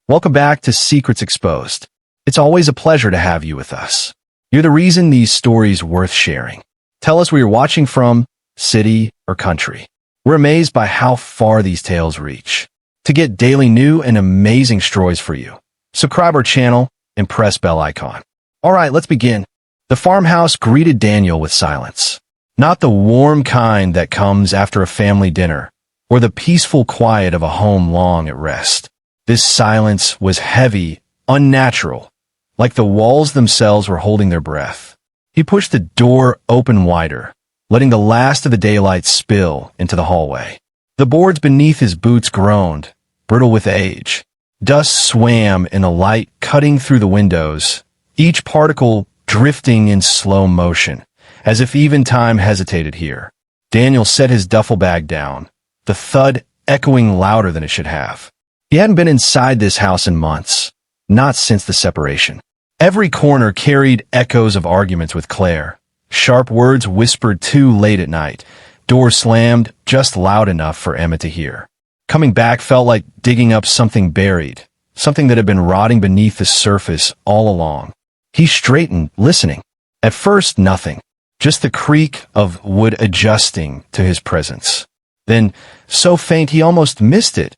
Welcome back to Secrets Exposed. It's always a pleasure to have you with us. You're the reason these stories worth sharing. Tell us where you're watching from, city or country. We're amazed by how far these tales reach. To get daily new and amazing stories for you, subscribe our channel and press bell icon. All right, let's begin. The farmhouse greeted Daniel with silence. Not the warm kind that comes after a family dinner, or the peaceful quiet of a home long at rest. This silence was heavy, unnatural, like the walls themselves were holding their breath. He pushed the door open wider, letting the last of the daylight spill into the hallway. The boards beneath his boots groaned, brittle with age. Dust swam in the light, cutting through the windows, each particle drifting in slow motion, as if even time hesitated here. Daniel set his duffel bag down, the thud echoing louder than it should have. He hadn't been inside this house in months, not since the separation. Every corner carried echoes of arguments with Claire, sharp words whispered too late at night, doors slammed just loud enough for Emma to hear. Coming back felt like digging up something buried, something that had been rotting beneath the surface all along. He straightened, listening. At first, nothing, just the creak of wood adjusting to his presence. Then, so faint he almost missed it,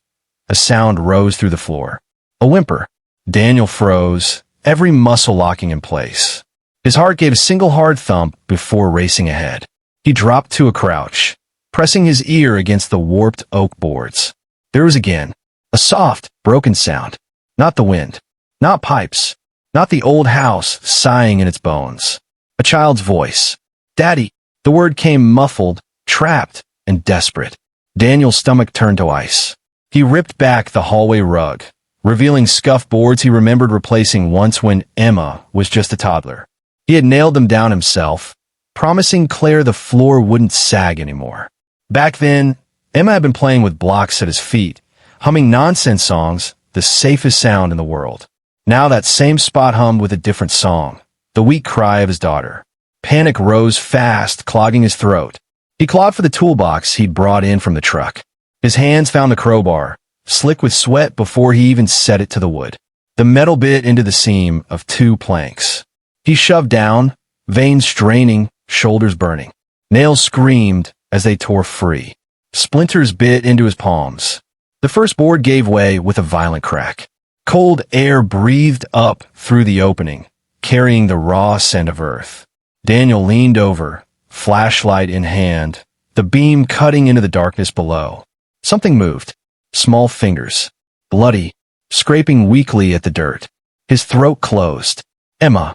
a sound rose through the floor. A whimper. Daniel froze, every muscle locking in place. His heart gave a single hard thump before racing ahead. He dropped to a crouch, pressing his ear against the warped oak boards. There was again a soft, broken sound. Not the wind, not pipes, not the old house sighing in its bones. A child's voice. Daddy. The word came muffled, trapped, and desperate. Daniel's stomach turned to ice. He ripped back the hallway rug, revealing scuffed boards he remembered replacing once when Emma was just a toddler. He had nailed them down himself, promising Claire the floor wouldn't sag anymore. Back then, Emma had been playing with blocks at his feet, humming nonsense songs, the safest sound in the world. Now that same spot hummed with a different song, the weak cry of his daughter. Panic rose fast, clogging his throat. He clawed for the toolbox he'd brought in from the truck. His hands found the crowbar, slick with sweat before he even set it to the wood. The metal bit into the seam of 2 planks. He shoved down, veins straining, shoulders burning. Nails screamed as they tore free. Splinters bit into his palms. The first board gave way with a violent crack. Cold air breathed up through the opening, carrying the raw scent of earth. Daniel leaned over, flashlight in hand, the beam cutting into the darkness below. Something moved. Small fingers. Bloody. Scraping weakly at the dirt. His throat closed. Emma.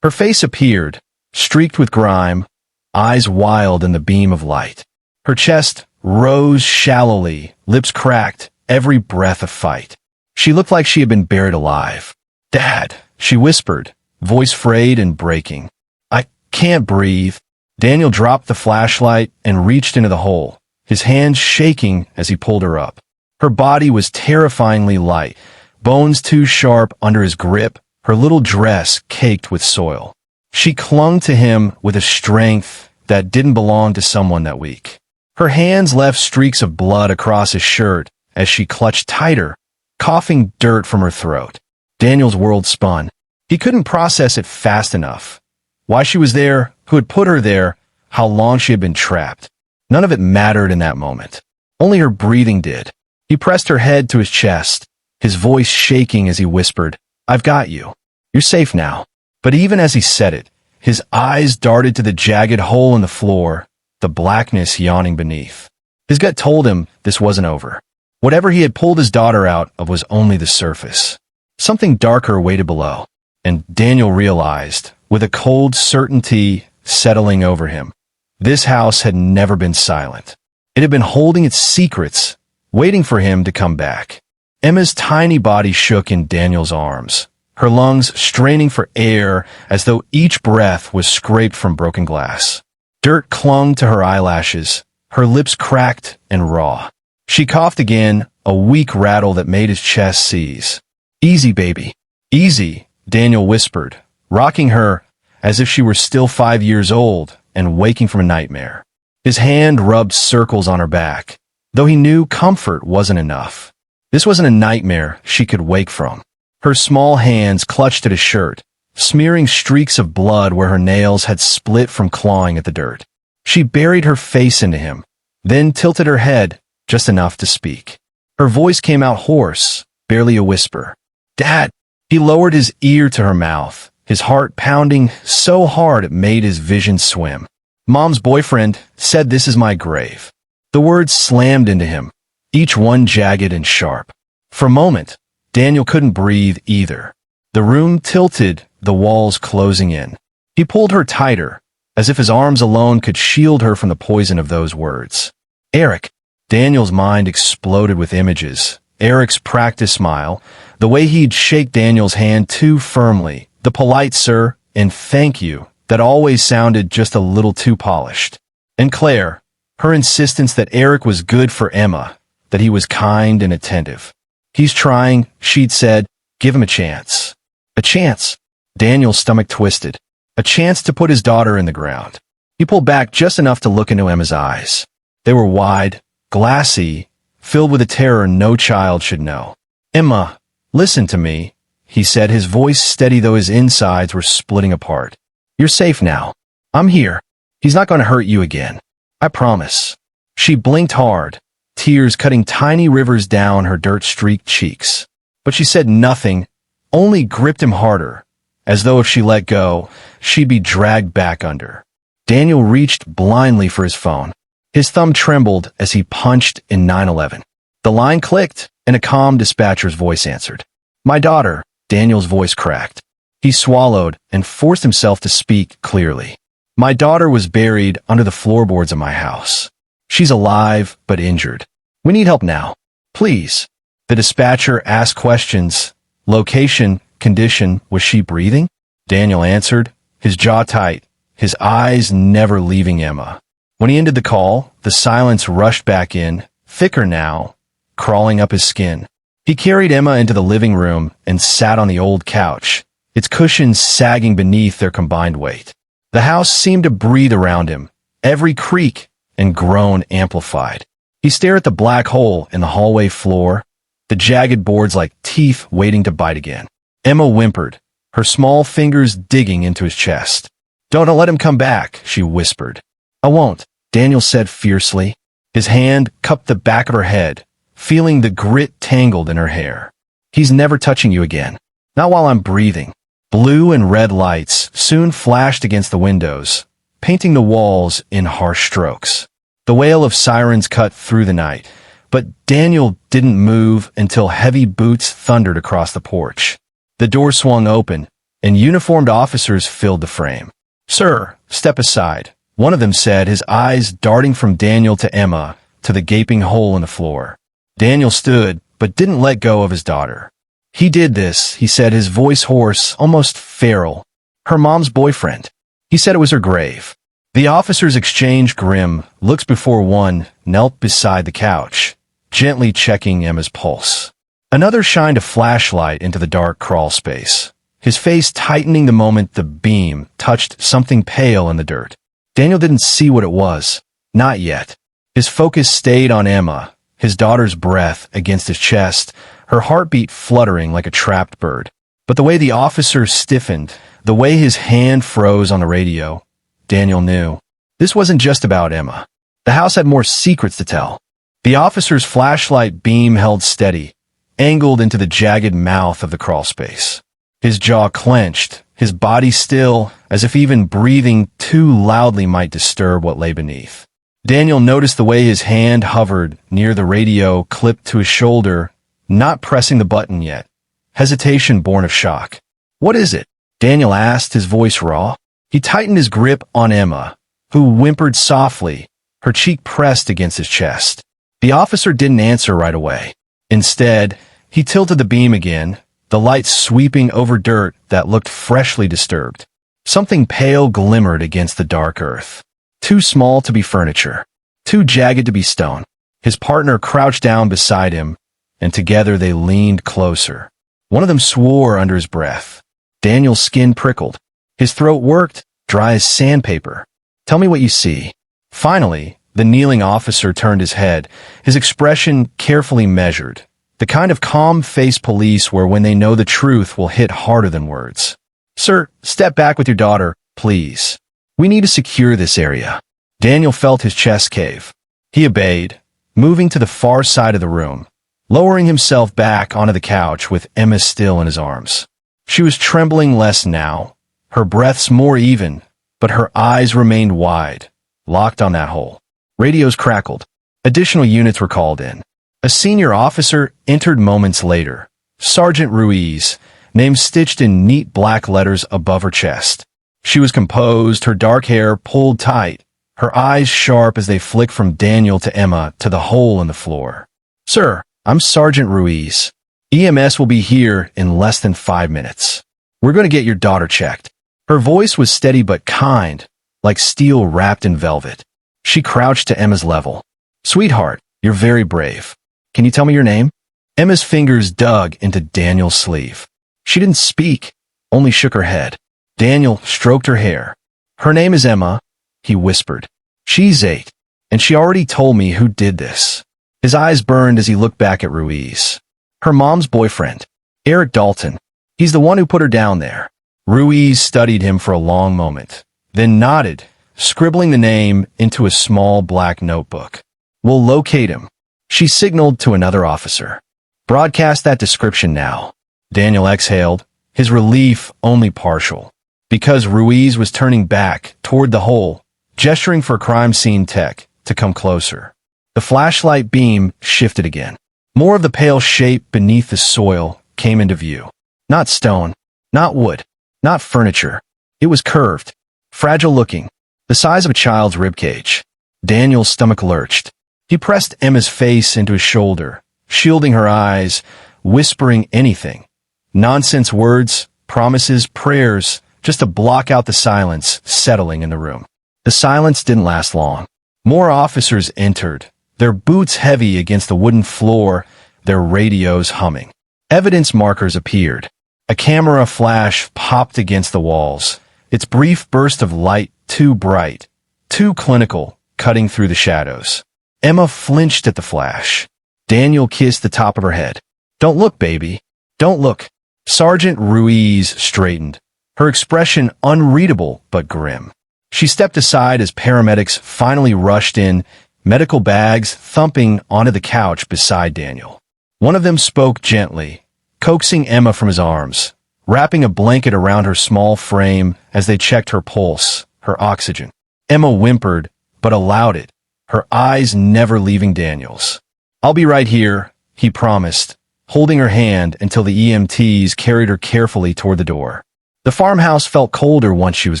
Her face appeared, streaked with grime, eyes wild in the beam of light. Her chest rose shallowly, lips cracked, every breath a fight. She looked like she had been buried alive. Dad, she whispered, voice frayed and breaking. I can't breathe. Daniel dropped the flashlight and reached into the hole, his hands shaking as he pulled her up. Her body was terrifyingly light, bones too sharp under his grip, her little dress caked with soil. She clung to him with a strength that didn't belong to someone that weak. Her hands left streaks of blood across his shirt as she clutched tighter, coughing dirt from her throat. Daniel's world spun. He couldn't process it fast enough. Why she was there, who had put her there, how long she had been trapped. None of it mattered in that moment. Only her breathing did. He pressed her head to his chest, his voice shaking as he whispered, I've got you. You're safe now. But even as he said it, his eyes darted to the jagged hole in the floor, the blackness yawning beneath. His gut told him this wasn't over. Whatever he had pulled his daughter out of was only the surface. Something darker waited below, and Daniel realized, with a cold certainty settling over him, this house had never been silent. It had been holding its secrets, waiting for him to come back. Emma's tiny body shook in Daniel's arms, her lungs straining for air as though each breath was scraped from broken glass. Dirt clung to her eyelashes, her lips cracked and raw. She coughed again, a weak rattle that made his chest seize. Easy, baby. Easy, Daniel whispered, rocking her as if she were still 5 years old and waking from a nightmare. His hand rubbed circles on her back, though he knew comfort wasn't enough. This wasn't a nightmare she could wake from. Her small hands clutched at his shirt, smearing streaks of blood where her nails had split from clawing at the dirt. She buried her face into him, then tilted her head just enough to speak. Her voice came out hoarse, barely a whisper. "Dad!" He lowered his ear to her mouth, his heart pounding so hard it made his vision swim. "Mom's boyfriend said this is my grave." The words slammed into him, each one jagged and sharp. For a moment, Daniel couldn't breathe either. The room tilted, the walls closing in. He pulled her tighter, as if his arms alone could shield her from the poison of those words. Eric. Daniel's mind exploded with images. Eric's practice smile, the way he'd shake Daniel's hand too firmly, the polite sir and thank you that always sounded just a little too polished. And Claire, her insistence that Eric was good for Emma, that he was kind and attentive. "He's trying," she'd said. "Give him a chance." A chance. Daniel's stomach twisted. A chance to put his daughter in the ground. He pulled back just enough to look into Emma's eyes. They were wide, glassy, filled with a terror no child should know. "Emma, listen to me," he said, his voice steady though his insides were splitting apart. "You're safe now. I'm here. He's not going to hurt you again. I promise." She blinked hard, tears cutting tiny rivers down her dirt-streaked cheeks. But she said nothing, only gripped him harder, as though if she let go, she'd be dragged back under. Daniel reached blindly for his phone. His thumb trembled as he punched in 911. The line clicked, and a calm dispatcher's voice answered. "My daughter," Daniel's voice cracked. He swallowed and forced himself to speak clearly. "My daughter was buried under the floorboards of my house. She's alive, but injured. We need help now. Please." The dispatcher asked questions. Location, condition, was she breathing? Daniel answered, his jaw tight, his eyes never leaving Emma. When he ended the call, the silence rushed back in, thicker now, crawling up his skin. He carried Emma into the living room and sat on the old couch, its cushions sagging beneath their combined weight. The house seemed to breathe around him, every creak and groan amplified. He stared at the black hole in the hallway floor, the jagged boards like teeth waiting to bite again. Emma whimpered, her small fingers digging into his chest. Don't let him come back," she whispered. "I won't," Daniel said fiercely. His hand cupped the back of her head, feeling the grit tangled in her hair. "He's never touching you again. Not while I'm breathing." Blue and red lights soon flashed against the windows, painting the walls in harsh strokes. The wail of sirens cut through the night, but Daniel didn't move until heavy boots thundered across the porch. The door swung open, and uniformed officers filled the frame. "Sir, step aside," one of them said, his eyes darting from Daniel to Emma to the gaping hole in the floor. Daniel stood, but didn't let go of his daughter. "He did this," he said, his voice hoarse, almost feral. "Her mom's boyfriend. He said it was her grave." The officers exchanged grim looks before one knelt beside the couch, gently checking Emma's pulse. Another shined a flashlight into the dark crawl space, his face tightening the moment the beam touched something pale in the dirt. Daniel didn't see what it was, not yet. His focus stayed on Emma, his daughter's breath against his chest, her heartbeat fluttering like a trapped bird. But the way the officer stiffened, the way his hand froze on the radio, Daniel knew. This wasn't just about Emma. The house had more secrets to tell. The officer's flashlight beam held steady, angled into the jagged mouth of the crawl space. His jaw clenched, his body still, as if even breathing too loudly might disturb what lay beneath. Daniel noticed the way his hand hovered near the radio clipped to his shoulder, not pressing the button yet. Hesitation born of shock. "What is it?" Daniel asked, his voice raw. He tightened his grip on Emma, who whimpered softly, her cheek pressed against his chest. The officer didn't answer right away. Instead, he tilted the beam again, the light sweeping over dirt that looked freshly disturbed. Something pale glimmered against the dark earth. Too small to be furniture, too jagged to be stone. His partner crouched down beside him, and together they leaned closer. One of them swore under his breath. Daniel's skin prickled. His throat worked, dry as sandpaper. "Tell me what you see." Finally, the kneeling officer turned his head, his expression carefully measured, The kind of calm-faced police where when they know the truth will hit harder than words. Sir, step back with your daughter, please. We need to secure this area. Daniel felt his chest cave. He obeyed, moving to the far side of the room, lowering himself back onto the couch with Emma still in his arms. She was trembling less now, her breaths more even, but her eyes remained wide, locked on that hole. Radios crackled. Additional units were called in. A senior officer entered moments later, Sergeant Ruiz, name stitched in neat black letters above her chest. She was composed, her dark hair pulled tight, her eyes sharp as they flicked from Daniel to Emma to the hole in the floor. Sir, I'm Sergeant Ruiz. EMS will be here in less than 5 minutes. We're going to get your daughter checked. Her voice was steady but kind, like steel wrapped in velvet. She crouched to Emma's level. Sweetheart, you're very brave. Can you tell me your name? Emma's fingers dug into Daniel's sleeve. She didn't speak, only shook her head. Daniel stroked her hair. Her name is Emma, he whispered. She's 8, and she already told me who did this. His eyes burned as he looked back at Ruiz. Her mom's boyfriend, Eric Dalton. He's the one who put her down there. Ruiz studied him for a long moment, then nodded, scribbling the name into a small black notebook. We'll locate him. She signaled to another officer. Broadcast that description now. Daniel exhaled, his relief only partial, because Ruiz was turning back toward the hole, gesturing for crime scene tech to come closer. The flashlight beam shifted again. More of the pale shape beneath the soil came into view. Not stone, not wood, not furniture. It was curved, fragile looking, the size of a child's ribcage. Daniel's stomach lurched. He pressed Emma's face into his shoulder, shielding her eyes, whispering anything. Nonsense words, promises, prayers, just to block out the silence settling in the room. The silence didn't last long. More officers entered, their boots heavy against the wooden floor, their radios humming. Evidence markers appeared. A camera flash popped against the walls, its brief burst of light too bright, too clinical, cutting through the shadows. Emma flinched at the flash. Daniel kissed the top of her head. Don't look, baby. Don't look. Sergeant Ruiz straightened, her expression unreadable but grim. She stepped aside as paramedics finally rushed in, medical bags thumping onto the couch beside Daniel. One of them spoke gently, coaxing Emma from his arms, wrapping a blanket around her small frame as they checked her pulse, her oxygen. Emma whimpered, but allowed it, her eyes never leaving Daniel's. I'll be right here, he promised, holding her hand until the EMTs carried her carefully toward the door. The farmhouse felt colder once she was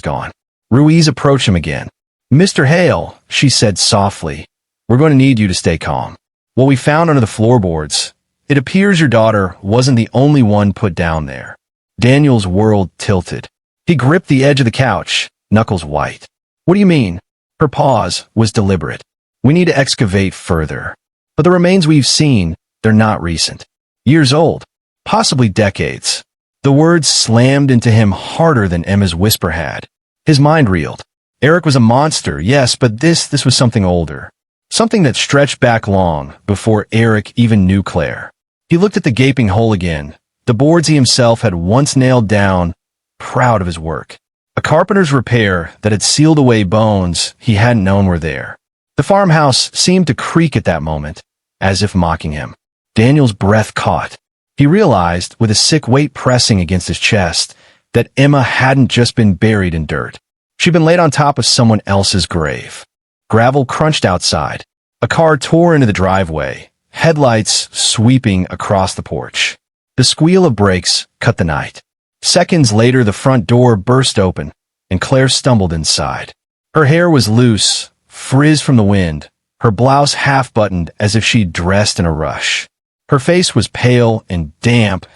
gone. Ruiz approached him again. Mr. Hale, she said softly, we're going to need you to stay calm. What we found under the floorboards, it appears your daughter wasn't the only one put down there. Daniel's world tilted. He gripped the edge of the couch, knuckles white. What do you mean? Her pause was deliberate. We need to excavate further. But the remains we've seen, they're not recent. Years old. Possibly decades. The words slammed into him harder than Emma's whisper had. His mind reeled. Eric was a monster, yes, but this was something older. Something that stretched back long before Eric even knew Claire. He looked at the gaping hole again, the boards he himself had once nailed down, proud of his work. A carpenter's repair that had sealed away bones he hadn't known were there. The farmhouse seemed to creak at that moment, as if mocking him. Daniel's breath caught. He realized, with a sick weight pressing against his chest, that Emma hadn't just been buried in dirt. She'd been laid on top of someone else's grave. Gravel crunched outside. A car tore into the driveway, headlights sweeping across the porch. The squeal of brakes cut the night. Seconds later, the front door burst open, and Claire stumbled inside. Her hair was loose, frizzed from the wind, her blouse half-buttoned as if she'd dressed in a rush. Her face was pale and damp,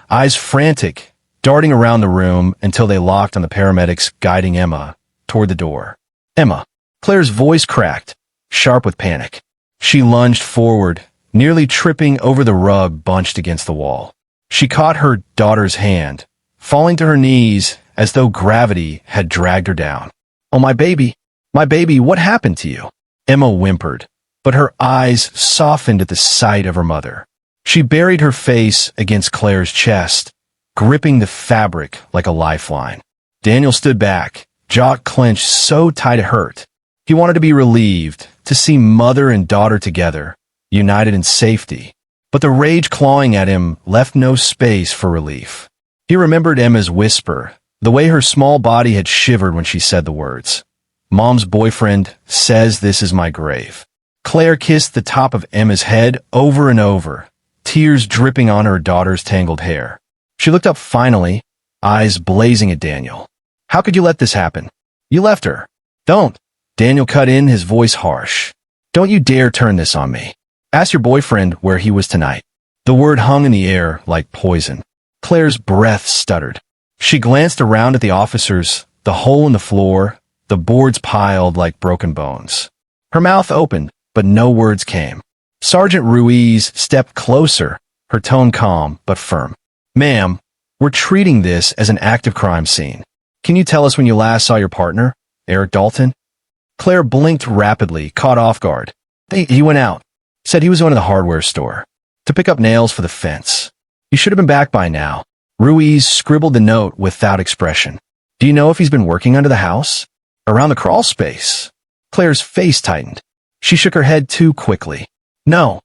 eyes frantic, darting around the room until they locked on the paramedics guiding Emma toward the door. Emma. Claire's voice cracked, sharp with panic. She lunged forward, nearly tripping over the rug bunched against the wall. She caught her daughter's hand, falling to her knees as though gravity had dragged her down. Oh, my baby, what happened to you? Emma whimpered, but her eyes softened at the sight of her mother. She buried her face against Claire's chest, gripping the fabric like a lifeline. Daniel stood back, jaw clenched so tight it hurt. He wanted to be relieved, to see mother and daughter together, united in safety. But the rage clawing at him left no space for relief. He remembered Emma's whisper, the way her small body had shivered when she said the words. Mom's boyfriend says this is my grave. Claire kissed the top of Emma's head over and over, tears dripping on her daughter's tangled hair. She looked up finally, eyes blazing at Daniel. How could you let this happen? You left her. Don't. Daniel cut in, his voice harsh. Don't you dare turn this on me. Ask your boyfriend where he was tonight. The word hung in the air like poison. Claire's breath stuttered. She glanced around at the officers, the hole in the floor, the boards piled like broken bones. Her mouth opened, but no words came. Sergeant Ruiz stepped closer, her tone calm but firm. Ma'am, we're treating this as an active crime scene. Can you tell us when you last saw your partner, Eric Dalton? Claire blinked rapidly, caught off guard. He went out. Said he was going to the hardware store to pick up nails for the fence. He should have been back by now. Ruiz scribbled the note without expression. Do you know if he's been working under the house? Around the crawl space? Claire's face tightened. She shook her head too quickly. No,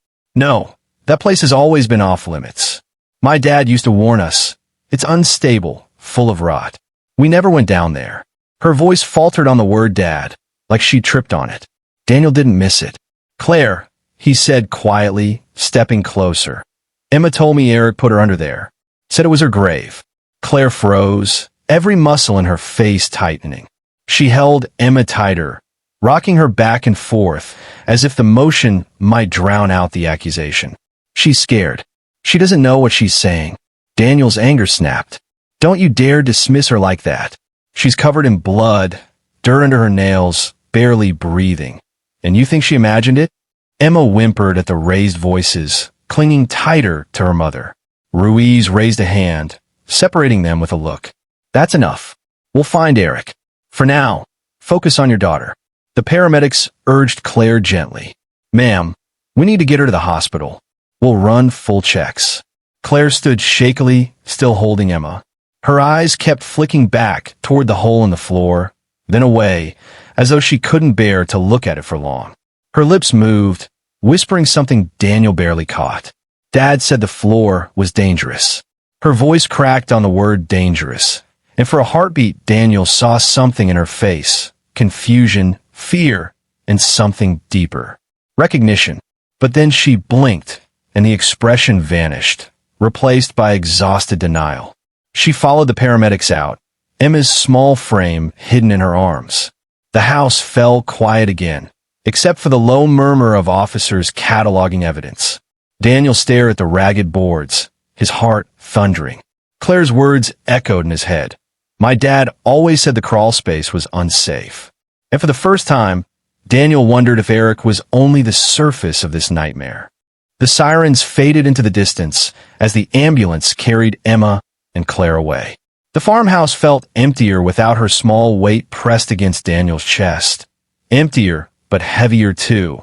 that place has always been off limits. My dad used to warn us. It's unstable, full of rot. We never went down there. Her voice faltered on the word dad, like she tripped on it. Daniel didn't miss it. Claire, he said quietly, stepping closer. Emma told me Eric put her under there. Said it was her grave. Claire froze, every muscle in her face tightening. She held Emma tighter, rocking her back and forth, as if the motion might drown out the accusation. She's scared. She doesn't know what she's saying. Daniel's anger snapped. Don't you dare dismiss her like that. She's covered in blood, dirt under her nails, barely breathing. And you think she imagined it? Emma whimpered at the raised voices, clinging tighter to her mother. Ruiz raised a hand, separating them with a look. That's enough. We'll find Eric. For now, focus on your daughter. The paramedics urged Claire gently. Ma'am, we need to get her to the hospital. We'll run full checks. Claire stood shakily, still holding Emma. Her eyes kept flicking back toward the hole in the floor, then away, as though she couldn't bear to look at it for long. Her lips moved, whispering something Daniel barely caught. Dad said the floor was dangerous. Her voice cracked on the word dangerous, and for a heartbeat Daniel saw something in her face, confusion, fear, and something deeper. Recognition. But then she blinked, and the expression vanished, replaced by exhausted denial. She followed the paramedics out, Emma's small frame hidden in her arms. The house fell quiet again, except for the low murmur of officers cataloging evidence. Daniel stared at the ragged boards, his heart thundering. Claire's words echoed in his head. My dad always said the crawl space was unsafe. And for the first time, Daniel wondered if Eric was only the surface of this nightmare. The sirens faded into the distance as the ambulance carried Emma and Claire away. The farmhouse felt emptier without her small weight pressed against Daniel's chest. Emptier, but heavier too,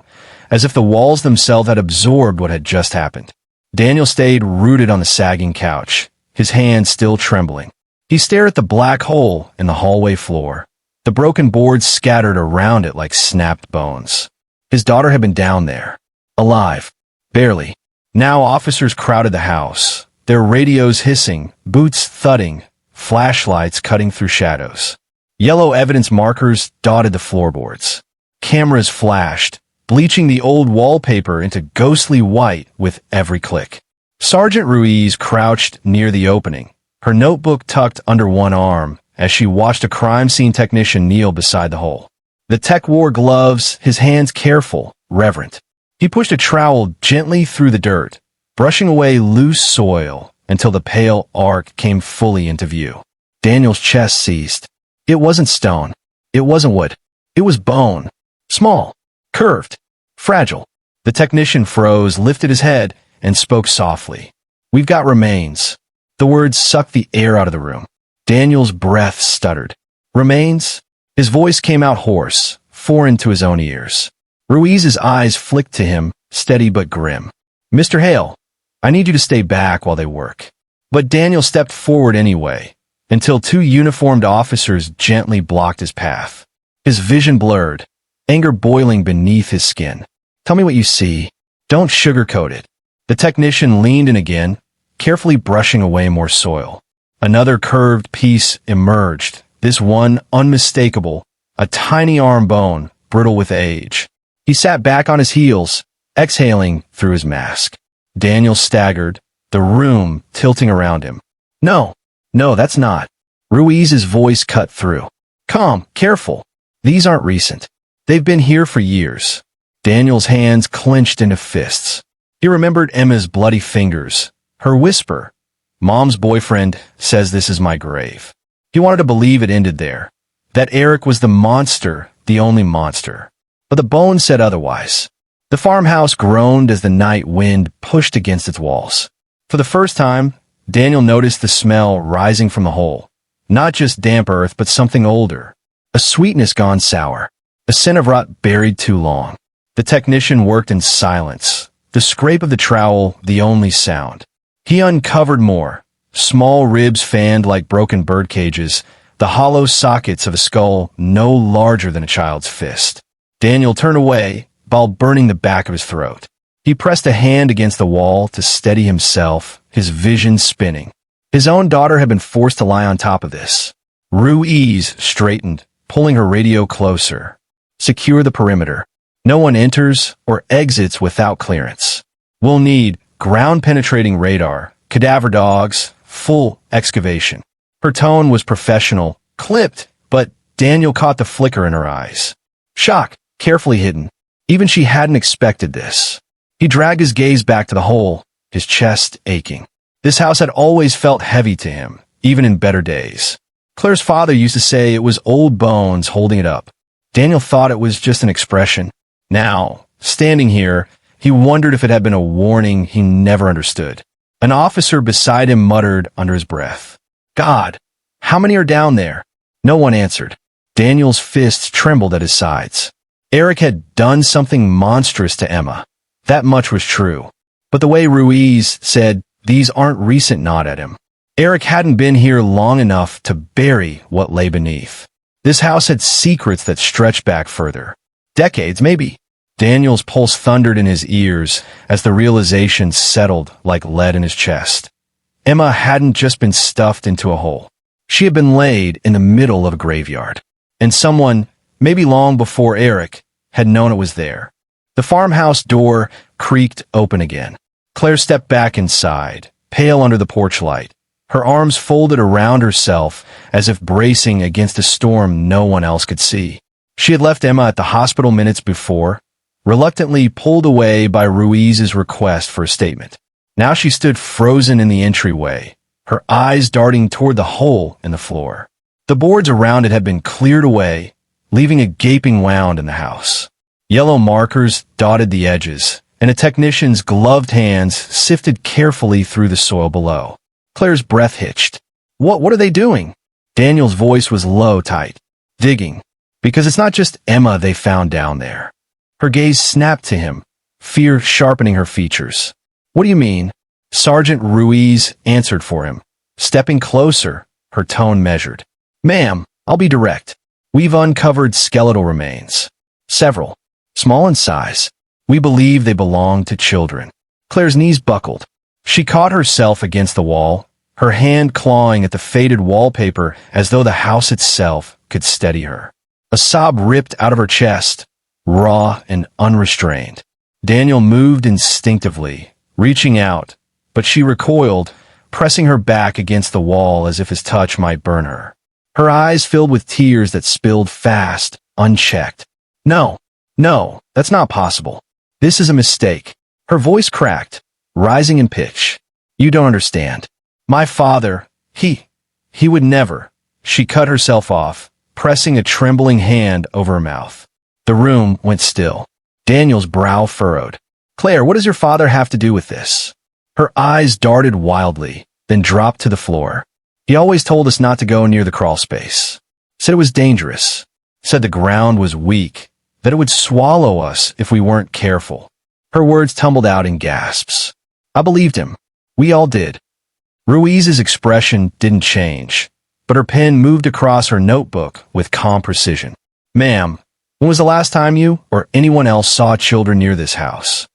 as if the walls themselves had absorbed what had just happened. Daniel stayed rooted on the sagging couch, his hands still trembling. He stared at the black hole in the hallway floor, the broken boards scattered around it like snapped bones. His daughter had been down there, alive, barely. Now officers crowded the house, their radios hissing, boots thudding, flashlights cutting through shadows. Yellow evidence markers dotted the floorboards. Cameras flashed, bleaching the old wallpaper into ghostly white with every click. Sergeant Ruiz crouched near the opening, her notebook tucked under one arm, as she watched a crime scene technician kneel beside the hole. The tech wore gloves, his hands careful, reverent. He pushed a trowel gently through the dirt, brushing away loose soil until the pale arc came fully into view. Daniel's chest seized. It wasn't stone. It wasn't wood. It was bone. Small, curved, fragile. The technician froze, lifted his head, and spoke softly. We've got remains. The words sucked the air out of the room. Daniel's breath stuttered. Remains? His voice came out hoarse, foreign to his own ears. Ruiz's eyes flicked to him, steady but grim. Mr. Hale, I need you to stay back while they work." But Daniel stepped forward anyway, until two uniformed officers gently blocked his path. His vision blurred, anger boiling beneath his skin. "Tell me what you see. Don't sugarcoat it." The technician leaned in again, carefully brushing away more soil. Another curved piece emerged, this one unmistakable, a tiny arm bone, brittle with age. He sat back on his heels, exhaling through his mask. Daniel staggered, the room tilting around him. No, that's not." Ruiz's voice cut through. "Calm, careful. These aren't recent. They've been here for years." Daniel's hands clenched into fists. He remembered Emma's bloody fingers, her whisper, "Mom's boyfriend says this is my grave." He wanted to believe it ended there, that Eric was the monster, the only monster. But the bones said otherwise. The farmhouse groaned as the night wind pushed against its walls. For the first time, Daniel noticed the smell rising from the hole. Not just damp earth, but something older. A sweetness gone sour. A scent of rot buried too long. The technician worked in silence, the scrape of the trowel the only sound. He uncovered more. Small ribs fanned like broken bird cages, the hollow sockets of a skull no larger than a child's fist. Daniel turned away, while burning the back of his throat. He pressed a hand against the wall to steady himself, his vision spinning. His own daughter had been forced to lie on top of this. Ruiz straightened, pulling her radio closer. "Secure the perimeter. No one enters or exits without clearance. We'll need ground-penetrating radar, cadaver dogs, full excavation." Her tone was professional, clipped, but Daniel caught the flicker in her eyes. Shock, carefully hidden. Even she hadn't expected this. He dragged his gaze back to the hole, his chest aching. This house had always felt heavy to him, even in better days. Claire's father used to say it was old bones holding it up. Daniel thought it was just an expression. Now, standing here, he wondered if it had been a warning he never understood. An officer beside him muttered under his breath, "God, how many are down there?" No one answered. Daniel's fists trembled at his sides. Eric had done something monstrous to Emma. That much was true. But the way Ruiz said, "These aren't recent," gnawed at him. Eric hadn't been here long enough to bury what lay beneath. This house had secrets that stretched back further. Decades, maybe. Daniel's pulse thundered in his ears as the realization settled like lead in his chest. Emma hadn't just been stuffed into a hole. She had been laid in the middle of a graveyard. And someone, maybe long before Eric, had known it was there. The farmhouse door creaked open again. Claire stepped back inside, pale under the porch light, her arms folded around herself as if bracing against a storm no one else could see. She had left Emma at the hospital minutes before, reluctantly pulled away by Ruiz's request for a statement. Now she stood frozen in the entryway, her eyes darting toward the hole in the floor. The boards around it had been cleared away, leaving a gaping wound in the house. Yellow markers dotted the edges, and a technician's gloved hands sifted carefully through the soil below. Claire's breath hitched. What are they doing?" Daniel's voice was low, tight. "Digging. Because it's not just Emma they found down there." Her gaze snapped to him, fear sharpening her features. "What do you mean?" Sergeant Ruiz answered for him. Stepping closer, her tone measured. "Ma'am, I'll be direct. We've uncovered skeletal remains. Several. Small in size. We believe they belong to children." Claire's knees buckled. She caught herself against the wall, her hand clawing at the faded wallpaper as though the house itself could steady her. A sob ripped out of her chest, raw and unrestrained. Daniel moved instinctively, reaching out, but she recoiled, pressing her back against the wall as if his touch might burn her. Her eyes filled with tears that spilled fast, unchecked. No, that's not possible. This is a mistake." Her voice cracked, rising in pitch. "You don't understand. My father, he would never." She cut herself off, pressing a trembling hand over her mouth. The room went still. Daniel's brow furrowed. "Claire, what does your father have to do with this?" Her eyes darted wildly, then dropped to the floor. "He always told us not to go near the crawl space. Said it was dangerous. Said the ground was weak, that it would swallow us if we weren't careful." Her words tumbled out in gasps. I believed him. We all did. Ruiz's expression didn't change, but her pen moved across her notebook with calm precision. Ma'am, when was the last time you or anyone else saw children near this house?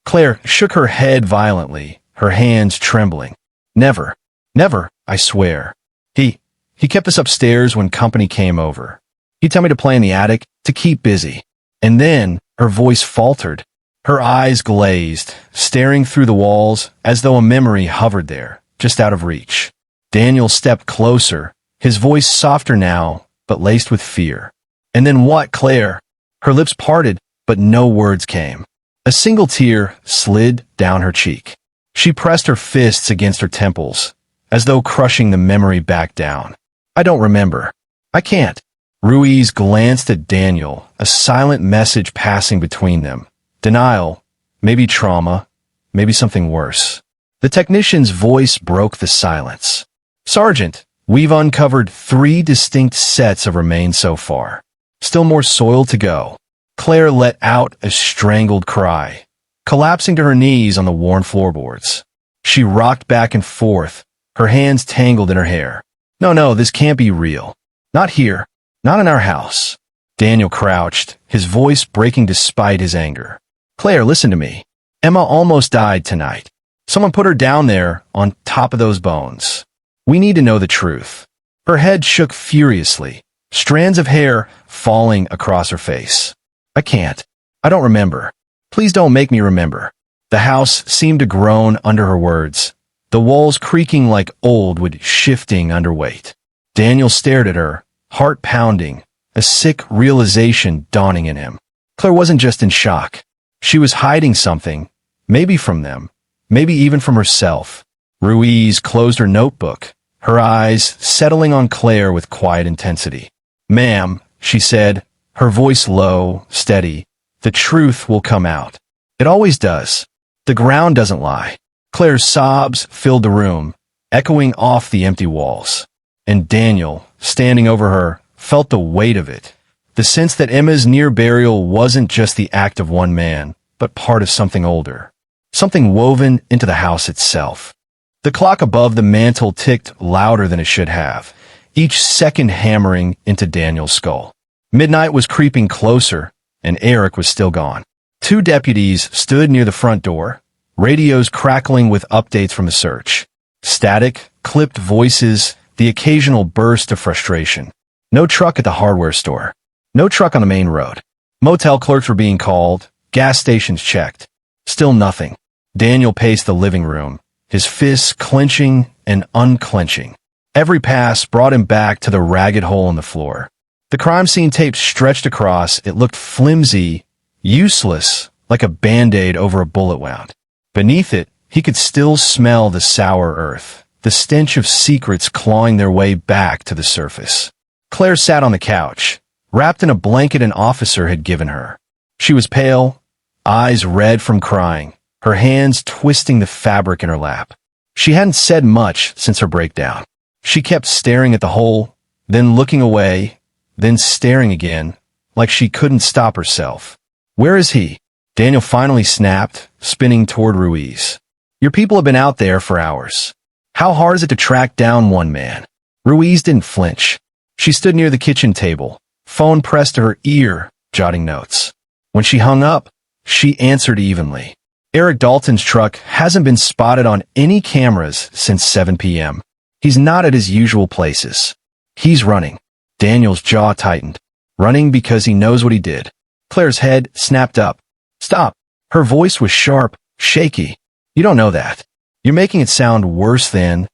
Claire shook her head violently, her hands trembling. Never. Never, I swear. He kept us upstairs when company came over. He'd tell me to play in the attic, to keep busy. And then, her voice faltered. Her eyes glazed, staring through the walls as though a memory hovered there, just out of reach. Daniel stepped closer, his voice softer now, but laced with fear. And then what, Claire? Her lips parted, but no words came. A single tear slid down her cheek. She pressed her fists against her temples, as though crushing the memory back down. I don't remember. I can't. Ruiz glanced at Daniel, a silent message passing between them. Denial, maybe trauma, maybe something worse. The technician's voice broke the silence. Sergeant, we've uncovered 3 distinct sets of remains so far. Still more soil to go. Claire let out a strangled cry, collapsing to her knees on the worn floorboards. She rocked back and forth, her hands tangled in her hair. No, this can't be real. Not here. Not in our house. Daniel crouched, his voice breaking despite his anger. Claire, listen to me. Emma almost died tonight. Someone put her down there, on top of those bones. We need to know the truth. Her head shook furiously, strands of hair falling across her face. I can't. I don't remember. Please don't make me remember. The house seemed to groan under her words, the walls creaking like old wood shifting under weight. Daniel stared at her, heart pounding, a sick realization dawning in him. Claire wasn't just in shock. She was hiding something, maybe from them, maybe even from herself. Ruiz closed her notebook, her eyes settling on Claire with quiet intensity. Ma'am, she said, her voice low, steady, the truth will come out. It always does. The ground doesn't lie. Claire's sobs filled the room, echoing off the empty walls. And Daniel, standing over her, felt the weight of it. The sense that Emma's near burial wasn't just the act of one man, but part of something older. Something woven into the house itself. The clock above the mantel ticked louder than it should have, each second hammering into Daniel's skull. Midnight was creeping closer, and Eric was still gone. 2 deputies stood near the front door, radios crackling with updates from the search. Static, clipped voices, the occasional burst of frustration. No truck at the hardware store. No truck on the main road. Motel clerks were being called, gas stations checked. Still nothing. Daniel paced the living room, his fists clenching and unclenching. Every pass brought him back to the ragged hole in the floor. The crime scene tape stretched across, it looked flimsy, useless, like a Band-Aid over a bullet wound. Beneath it, he could still smell the sour earth, the stench of secrets clawing their way back to the surface. Claire sat on the couch, wrapped in a blanket an officer had given her. She was pale, eyes red from crying, her hands twisting the fabric in her lap. She hadn't said much since her breakdown. She kept staring at the hole, then looking away, then staring again, like she couldn't stop herself. Where is he? Daniel finally snapped, spinning toward Ruiz. Your people have been out there for hours. How hard is it to track down one man? Ruiz didn't flinch. She stood near the kitchen table, phone pressed to her ear, jotting notes. When she hung up, she answered evenly. Eric Dalton's truck hasn't been spotted on any cameras since 7 p.m. He's not at his usual places. He's running. Daniel's jaw tightened. Running because he knows what he did. Claire's head snapped up. Stop. Her voice was sharp, shaky. You don't know that. You're making it sound worse than...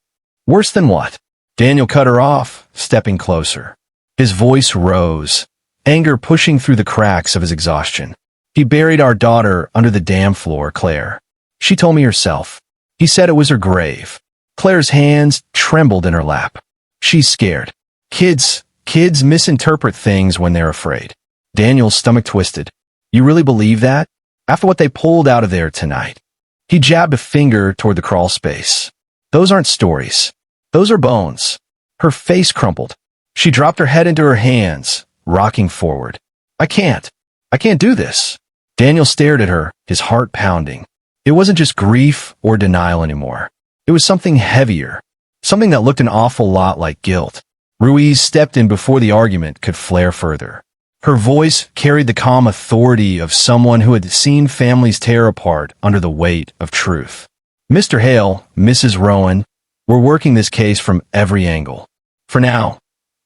Worse than what? Daniel cut her off, stepping closer. His voice rose, anger pushing through the cracks of his exhaustion. He buried our daughter under the dam floor, Claire. She told me herself. He said it was her grave. Claire's hands trembled in her lap. She's scared. Kids misinterpret things when they're afraid. Daniel's stomach twisted. You really believe that? After what they pulled out of there tonight? He jabbed a finger toward the crawl space. Those aren't stories. Those are bones. Her face crumpled. She dropped her head into her hands, rocking forward. I can't do this. Daniel stared at her, his heart pounding. It wasn't just grief or denial anymore. It was something heavier, something that looked an awful lot like guilt. Ruiz stepped in before the argument could flare further. Her voice carried the calm authority of someone who had seen families tear apart under the weight of truth. Mr. Hale, Mrs. Rowan, we're working this case from every angle. For now,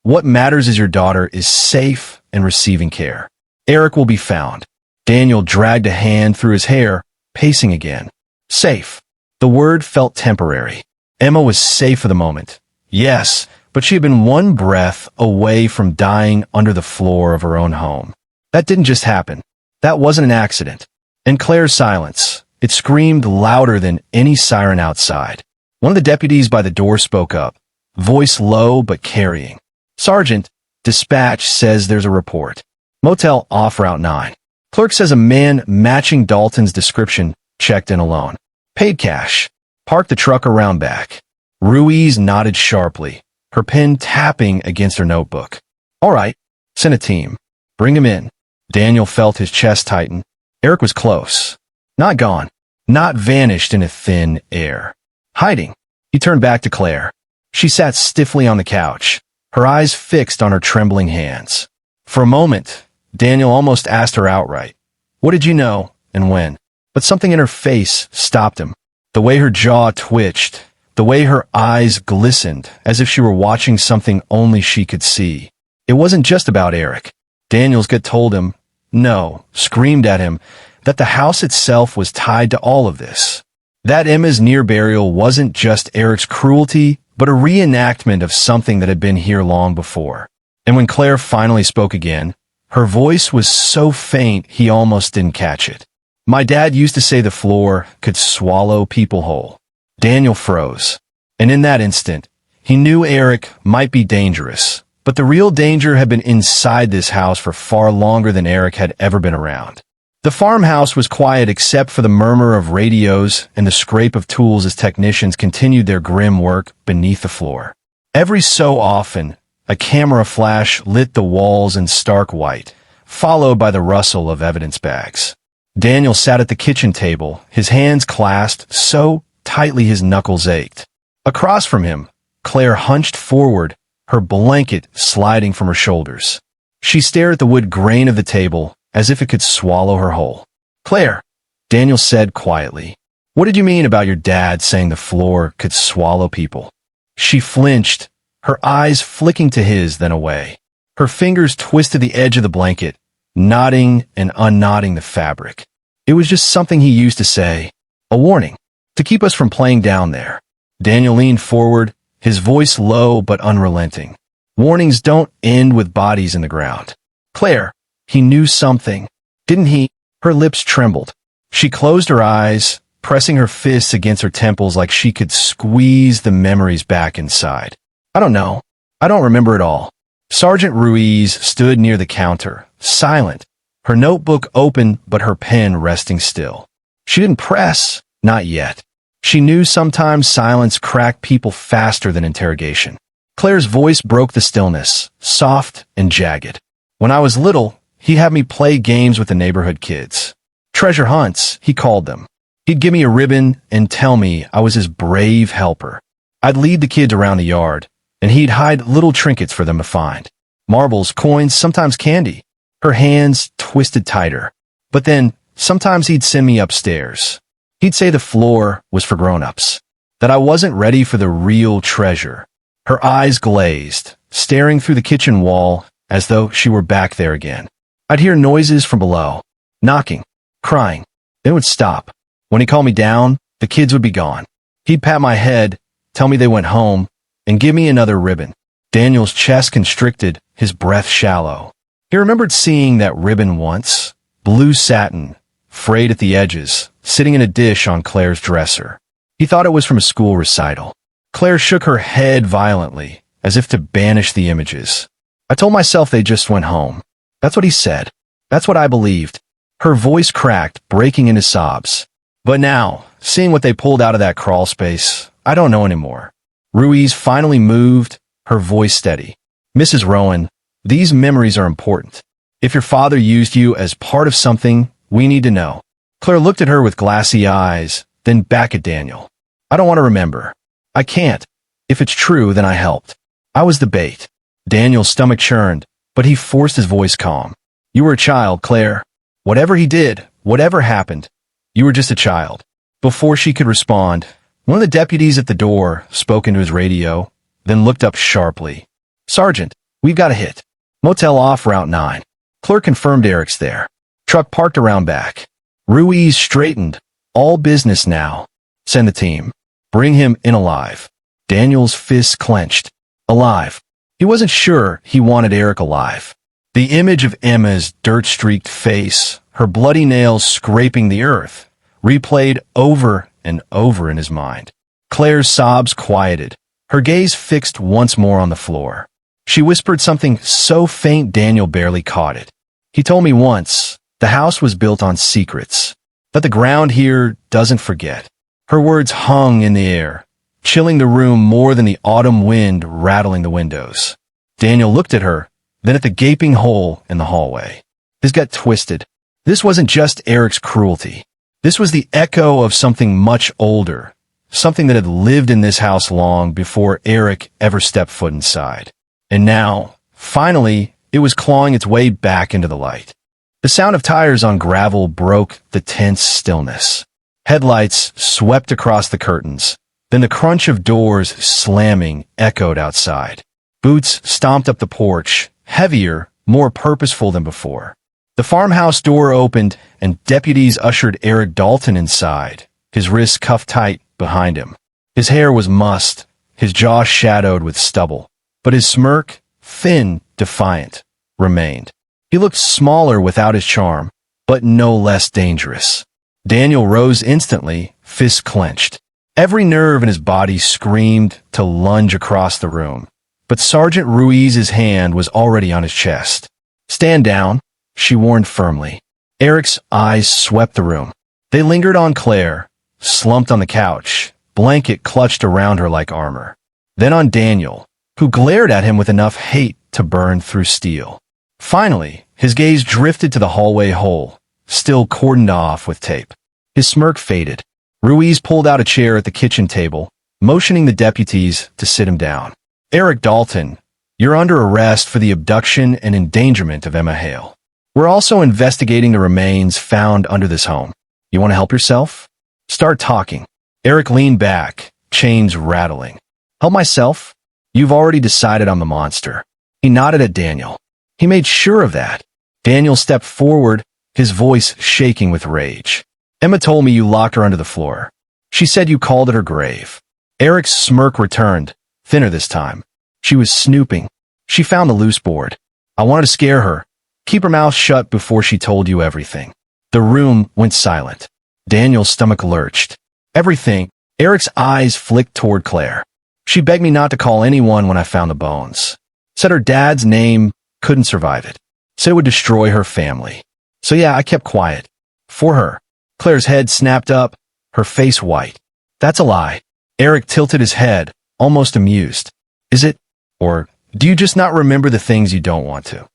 what matters is your daughter is safe and receiving care. Eric will be found. Daniel dragged a hand through his hair, pacing again. Safe. The word felt temporary. Emma was safe for the moment. Yes, but she had been one breath away from dying under the floor of her own home. That didn't just happen. That wasn't an accident. And Claire's silence, it screamed louder than any siren outside. One of the deputies by the door spoke up, voice low but carrying. Sergeant, dispatch says there's a report. Motel off Route 9. Clerk says a man matching Dalton's description checked in alone. Paid cash. Parked the truck around back. Ruiz nodded sharply, her pen tapping against her notebook. All right, send a team. Bring him in. Daniel felt his chest tighten. Eric was close. Not gone. Not vanished in a thin air. Hiding. He turned back to Claire. She sat stiffly on the couch, her eyes fixed on her trembling hands. For a moment, Daniel almost asked her outright, "What did you know, and when?" But something in her face stopped him. The way her jaw twitched, the way her eyes glistened, as if she were watching something only she could see. It wasn't just about Eric. Daniel's gut told him, no, screamed at him, that the house itself was tied to all of this. That Emma's near burial wasn't just Eric's cruelty, but a reenactment of something that had been here long before. And when Claire finally spoke again, her voice was so faint he almost didn't catch it. My dad used to say the floor could swallow people whole. Daniel froze. And in that instant, he knew Eric might be dangerous, but the real danger had been inside this house for far longer than Eric had ever been around. The farmhouse was quiet except for the murmur of radios and the scrape of tools as technicians continued their grim work beneath the floor. Every so often, a camera flash lit the walls in stark white, followed by the rustle of evidence bags. Daniel sat at the kitchen table, his hands clasped so tightly his knuckles ached. Across from him, Claire hunched forward, her blanket sliding from her shoulders. She stared at the wood grain of the table as if it could swallow her whole. "Claire," Daniel said quietly, "what did you mean about your dad saying the floor could swallow people?" She flinched, her eyes flicking to his, then away. Her fingers twisted the edge of the blanket, knotting and unknotting the fabric. It was just something he used to say, a warning, to keep us from playing down there. Daniel leaned forward, his voice low but unrelenting. Warnings don't end with bodies in the ground. Claire, he knew something, didn't he? Her lips trembled. She closed her eyes, pressing her fists against her temples like she could squeeze the memories back inside. I don't know. I don't remember it all. Sergeant Ruiz stood near the counter, silent, her notebook open but her pen resting still. She didn't press, not yet. She knew sometimes silence cracked people faster than interrogation. Claire's voice broke the stillness, soft and jagged. When I was little, he'd have me play games with the neighborhood kids. Treasure hunts, he called them. He'd give me a ribbon and tell me I was his brave helper. I'd lead the kids around the yard, and he'd hide little trinkets for them to find. Marbles, coins, sometimes candy. Her hands twisted tighter. But then, sometimes he'd send me upstairs. He'd say the floor was for grown-ups, that I wasn't ready for the real treasure. Her eyes glazed, staring through the kitchen wall as though she were back there again. I'd hear noises from below, knocking, crying. Then it would stop. When he called me down, the kids would be gone. He'd pat my head, tell me they went home, and give me another ribbon. Daniel's chest constricted, his breath shallow. He remembered seeing that ribbon once, blue satin, frayed at the edges, sitting in a dish on Claire's dresser. He thought it was from a school recital. Claire shook her head violently, as if to banish the images. I told myself they just went home. That's what he said. That's what I believed. Her voice cracked, breaking into sobs. But now, seeing what they pulled out of that crawl space, I don't know anymore. Ruiz finally moved, her voice steady. Mrs. Rowan, these memories are important. If your father used you as part of something, we need to know. Claire looked at her with glassy eyes, then back at Daniel. I don't want to remember. I can't. If it's true, then I helped. I was the bait. Daniel's stomach churned, but he forced his voice calm. You were a child, Claire. Whatever he did, whatever happened, you were just a child. Before she could respond, one of the deputies at the door spoke into his radio, then looked up sharply. Sergeant, we've got a hit. Motel off Route 9. Claire confirmed Eric's there. Truck parked around back. Ruiz straightened. All business now. Send the team. Bring him in alive. Daniel's fists clenched. Alive. He wasn't sure he wanted Eric alive. The image of Emma's dirt-streaked face, her bloody nails scraping the earth, replayed over and over in his mind. Claire's sobs quieted, her gaze fixed once more on the floor. She whispered something so faint Daniel barely caught it. He told me once, the house was built on secrets, that the ground here doesn't forget. Her words hung in the air, chilling the room more than the autumn wind rattling the windows. Daniel looked at her, then at the gaping hole in the hallway. His gut twisted. This wasn't just Eric's cruelty. This was the echo of something much older, something that had lived in this house long before Eric ever stepped foot inside. And now, finally, it was clawing its way back into the light. The sound of tires on gravel broke the tense stillness. Headlights swept across the curtains. Then the crunch of doors slamming echoed outside. Boots stomped up the porch, heavier, more purposeful than before. The farmhouse door opened, and deputies ushered Eric Dalton inside, his wrists cuffed tight behind him. His hair was mussed, his jaw shadowed with stubble, but his smirk, thin, defiant, remained. He looked smaller without his charm, but no less dangerous. Daniel rose instantly, fists clenched. Every nerve in his body screamed to lunge across the room, but Sergeant Ruiz's hand was already on his chest. Stand down, she warned firmly. Eric's eyes swept the room. They lingered on Claire, slumped on the couch, blanket clutched around her like armor. Then on Daniel, who glared at him with enough hate to burn through steel. Finally, his gaze drifted to the hallway hole, still cordoned off with tape. His smirk faded. Ruiz pulled out a chair at the kitchen table, motioning the deputies to sit him down. Eric Dalton, you're under arrest for the abduction and endangerment of Emma Hale. We're also investigating the remains found under this home. You want to help yourself? Start talking. Eric leaned back, chains rattling. Help myself? You've already decided I'm the monster. He nodded at Daniel. He made sure of that. Daniel stepped forward, his voice shaking with rage. Emma told me you locked her under the floor. She said you called it her grave. Eric's smirk returned, thinner this time. She was snooping. She found the loose board. I wanted to scare her. Keep her mouth shut before she told you everything. The room went silent. Daniel's stomach lurched. Everything. Eric's eyes flicked toward Claire. She begged me not to call anyone when I found the bones. Said her dad's name couldn't survive it. Said it would destroy her family. So yeah, I kept quiet. For her. Claire's head snapped up, her face white. That's a lie. Eric tilted his head, almost amused. Is it? Or do you just not remember the things you don't want to?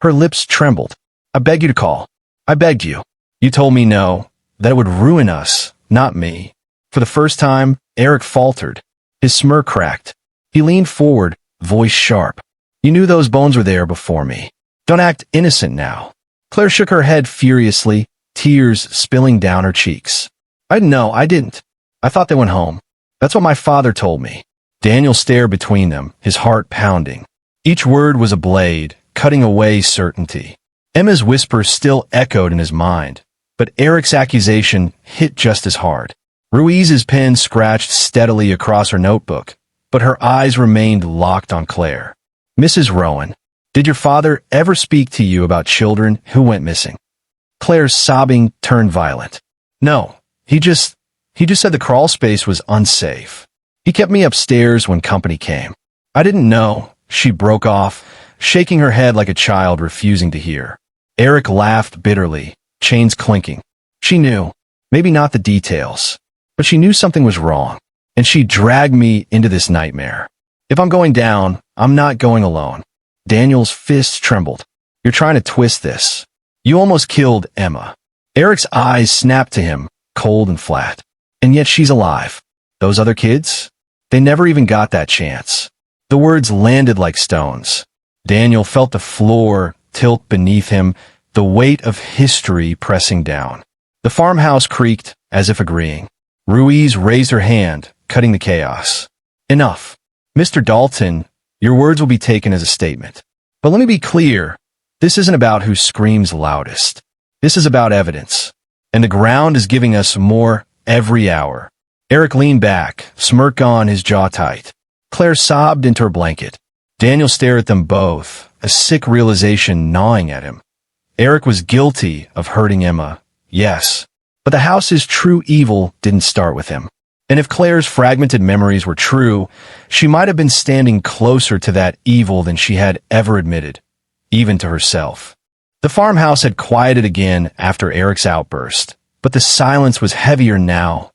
Her lips trembled. I beg you to call. I begged you. You told me no, that it would ruin us, not me. For the first time, Eric faltered. His smirk cracked. He leaned forward, voice sharp. You knew those bones were there before me. Don't act innocent now. Claire shook her head furiously, tears spilling down her cheeks. I didn't. I thought they went home. That's what my father told me. Daniel stared between them, his heart pounding. Each word was a blade, cutting away certainty. Emma's whisper still echoed in his mind, but Eric's accusation hit just as hard. Ruiz's pen scratched steadily across her notebook, but her eyes remained locked on Claire. Mrs. Rowan, did your father ever speak to you about children who went missing? Claire's sobbing turned violent. No, he just said the crawl space was unsafe. He kept me upstairs when company came. I didn't know, she broke off, shaking her head like a child refusing to hear. Eric laughed bitterly, chains clinking. She knew, maybe not the details, but she knew something was wrong, and she dragged me into this nightmare. If I'm going down, I'm not going alone. Daniel's fists trembled. You're trying to twist this. You almost killed Emma. Eric's eyes snapped to him, cold and flat. And yet she's alive. Those other kids? They never even got that chance. The words landed like stones. Daniel felt the floor tilt beneath him, the weight of history pressing down. The farmhouse creaked, as if agreeing. Ruiz raised her hand, cutting the chaos. Enough. Mr. Dalton, your words will be taken as a statement. But let me be clear, this isn't about who screams loudest. This is about evidence. And the ground is giving us more every hour. Eric leaned back, smirk on, his jaw tight. Claire sobbed into her blanket. Daniel stared at them both, a sick realization gnawing at him. Eric was guilty of hurting Emma, yes. But the house's true evil didn't start with him. And if Claire's fragmented memories were true, she might have been standing closer to that evil than she had ever admitted, even to herself. The farmhouse had quieted again after Eric's outburst, but the silence was heavier now,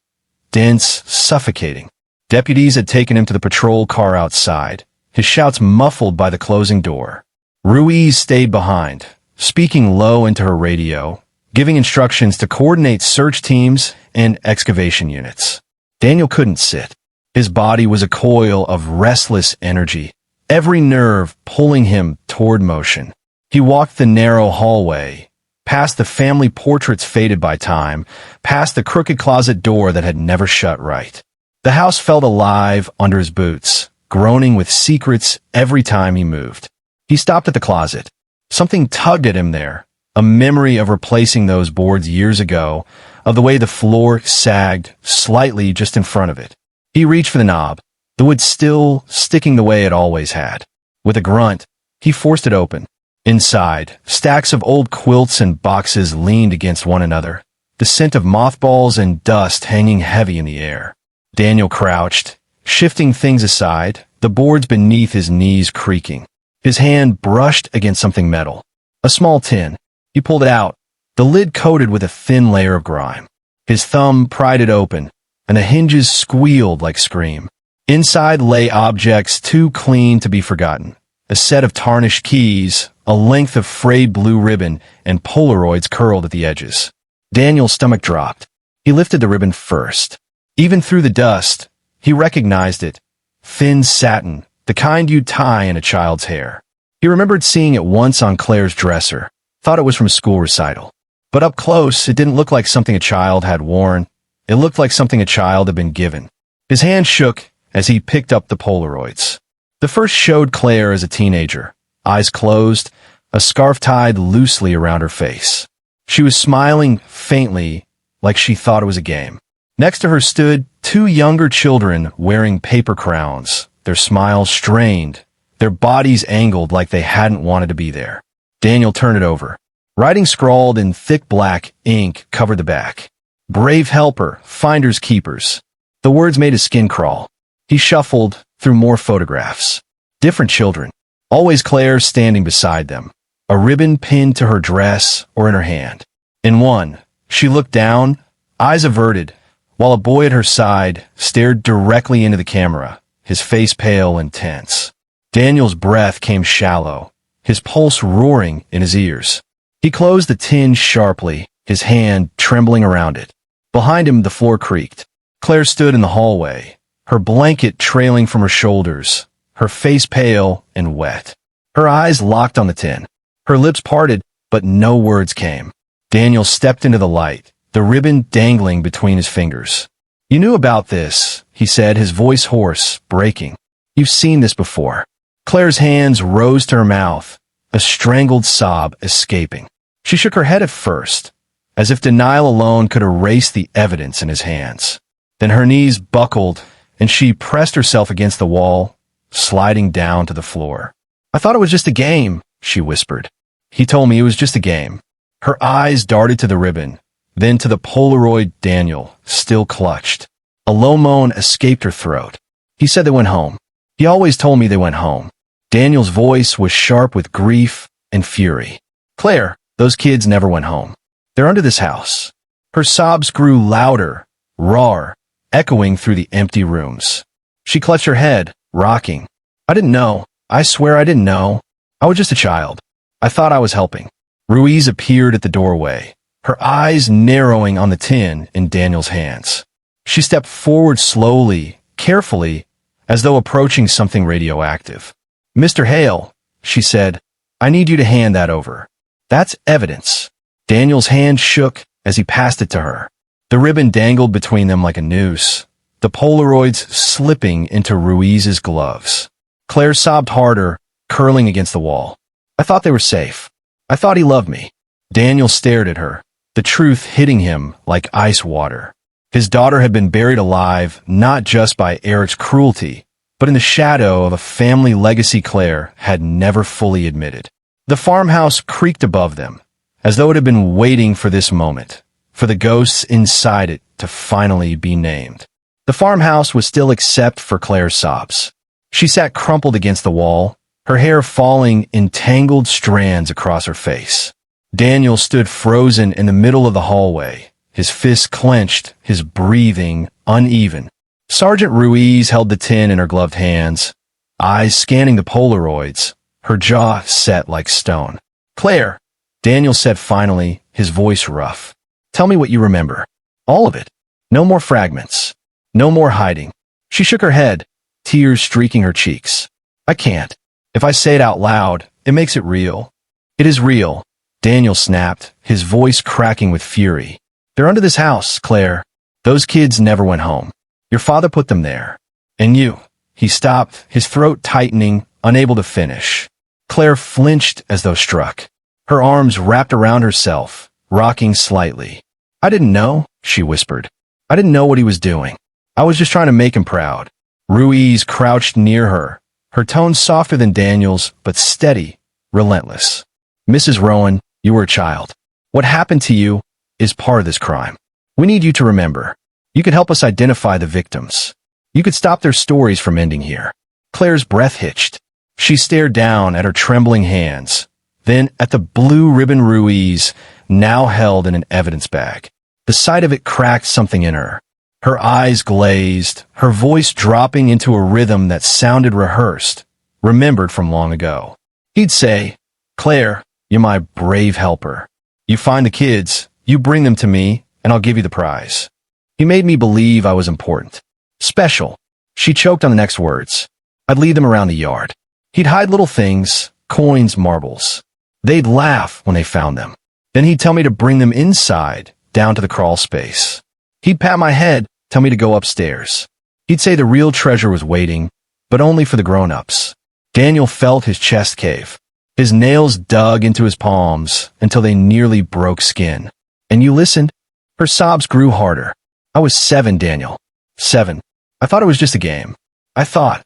dense, suffocating. Deputies had taken him to the patrol car outside, his shouts muffled by the closing door. Ruiz stayed behind, speaking low into her radio, giving instructions to coordinate search teams and excavation units. Daniel couldn't sit. His body was a coil of restless energy, every nerve pulling him toward motion. He walked the narrow hallway, past the family portraits faded by time, past the crooked closet door that had never shut right. The house felt alive under his boots, groaning with secrets every time he moved. He stopped at the closet. Something tugged at him there, a memory of replacing those boards years ago, of the way the floor sagged slightly just in front of it. He reached for the knob, the wood still sticking the way it always had. With a grunt, he forced it open. Inside, stacks of old quilts and boxes leaned against one another, the scent of mothballs and dust hanging heavy in the air. Daniel crouched, shifting things aside, the boards beneath his knees creaking. His hand brushed against something metal. A small tin. He pulled it out, the lid coated with a thin layer of grime. His thumb pried it open, and the hinges squealed like scream. Inside lay objects too clean to be forgotten. A set of tarnished keys, a length of frayed blue ribbon, and Polaroids curled at the edges. Daniel's stomach dropped. He lifted the ribbon first. Even through the dust, he recognized it. Thin satin, the kind you'd tie in a child's hair. He remembered seeing it once on Claire's dresser, thought it was from a school recital. But up close, it didn't look like something a child had worn. It looked like something a child had been given. His hand shook as he picked up the Polaroids. The first showed Claire as a teenager, eyes closed, a scarf tied loosely around her face. She was smiling faintly, like she thought it was a game. Next to her stood two younger children wearing paper crowns, their smiles strained, their bodies angled like they hadn't wanted to be there. Daniel turned it over. Writing scrawled in thick black ink covered the back. Brave helper, finders keepers. The words made his skin crawl. He shuffled through more photographs. Different children. Always Claire standing beside them. A ribbon pinned to her dress or in her hand. In one, she looked down, eyes averted, while a boy at her side stared directly into the camera, his face pale and tense. Daniel's breath came shallow, his pulse roaring in his ears. He closed the tin sharply, his hand trembling around it. Behind him, the floor creaked. Claire stood in the hallway, her blanket trailing from her shoulders, her face pale and wet. Her eyes locked on the tin. Her lips parted, but no words came. Daniel stepped into the light, the ribbon dangling between his fingers. "You knew about this," he said, his voice hoarse, breaking. "You've seen this before." Claire's hands rose to her mouth, a strangled sob escaping. She shook her head at first, as if denial alone could erase the evidence in his hands. Then her knees buckled, and she pressed herself against the wall, sliding down to the floor. "I thought it was just a game," she whispered. "He told me it was just a game." Her eyes darted to the ribbon, then to the Polaroid Daniel still clutched. A low moan escaped her throat. "He said they went home. He always told me they went home." Daniel's voice was sharp with grief and fury. "Claire, those kids never went home. They're under this house." Her sobs grew louder, rawer, echoing through the empty rooms. She clutched her head, rocking. "I didn't know. I swear I didn't know. I was just a child. I thought I was helping." Ruiz appeared at the doorway, her eyes narrowing on the tin in Daniel's hands. She stepped forward slowly, carefully, as though approaching something radioactive. "Mr. Hale," she said, "I need you to hand that over. That's evidence." Daniel's hand shook as he passed it to her. The ribbon dangled between them like a noose, the Polaroids slipping into Ruiz's gloves. Claire sobbed harder, curling against the wall. "I thought they were safe. I thought he loved me." Daniel stared at her, the truth hitting him like ice water. His daughter had been buried alive not just by Eric's cruelty, but in the shadow of a family legacy Claire had never fully admitted. The farmhouse creaked above them, as though it had been waiting for this moment, for the ghosts inside it to finally be named. The farmhouse was still except for Claire's sobs. She sat crumpled against the wall, her hair falling in tangled strands across her face. Daniel stood frozen in the middle of the hallway, his fists clenched, his breathing uneven. Sergeant Ruiz held the tin in her gloved hands, eyes scanning the Polaroids, her jaw set like stone. "Claire," Daniel said finally, his voice rough. "Tell me what you remember. All of it. No more fragments. No more hiding." She shook her head, tears streaking her cheeks. "I can't. If I say it out loud, it makes it real." "It is real," Daniel snapped, his voice cracking with fury. "They're under this house, Claire. Those kids never went home. Your father put them there. And you." He stopped, his throat tightening, unable to finish. Claire flinched as though struck. Her arms wrapped around herself, rocking slightly. "I didn't know," she whispered. "I didn't know what he was doing. I was just trying to make him proud." Ruiz crouched near her, her tone softer than Daniel's, but steady, relentless. "Mrs. Rowan, you were a child. What happened to you is part of this crime. We need you to remember. You could help us identify the victims. You could stop their stories from ending here." Claire's breath hitched. She stared down at her trembling hands, then at the blue ribbon Ruiz now held in an evidence bag. The sight of it cracked something in her. Her eyes glazed, her voice dropping into a rhythm that sounded rehearsed, remembered from long ago. He'd say, "Claire, you're my brave helper. You find the kids, you bring them to me, and I'll give you the prize." He made me believe I was important. Special. She choked on the next words. "I'd lead them around the yard. He'd hide little things, coins, marbles. They'd laugh when they found them. Then he'd tell me to bring them inside, down to the crawl space. He'd pat my head, tell me to go upstairs. He'd say the real treasure was waiting, but only for the grown-ups." Daniel felt his chest cave. His nails dug into his palms until they nearly broke skin. "And you listened?" Her sobs grew harder. "I was 7, Daniel. 7. I thought it was just a game. I thought